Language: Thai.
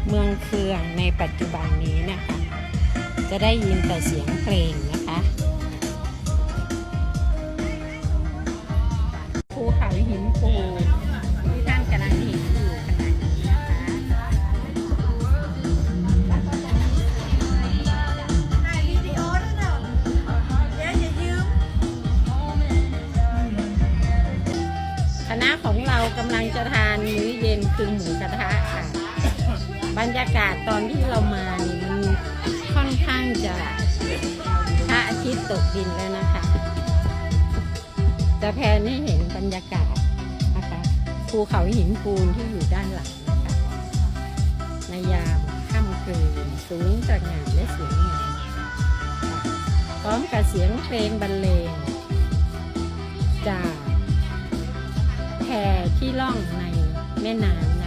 เมืองเฟืองในปัจจุบันนี้นะคะจะได้ยินแต่เสียงเพลงนะคะภูเขาหินปูนที่ท่านกำลังเห็นอยู่ขณะนี้นะคะคณะของเรากำลังจะทานมื้อเย็นคือหมูกระทะค่ะบรรยากาศตอนที่เรามานี่มันค่อนข้างจะพระอาทิตย์ตกดินแล้วนะคะจะแพนให้เห็นบรรยากาศนะคะภูเขาหินปูนที่อยู่ด้านหลังนะคะในยามค่ำคืนสูงตระหง่านและสวยงามพร้อมกับเสียงเพลงบรรเลงจากแพที่ล่องในแม่น้ำ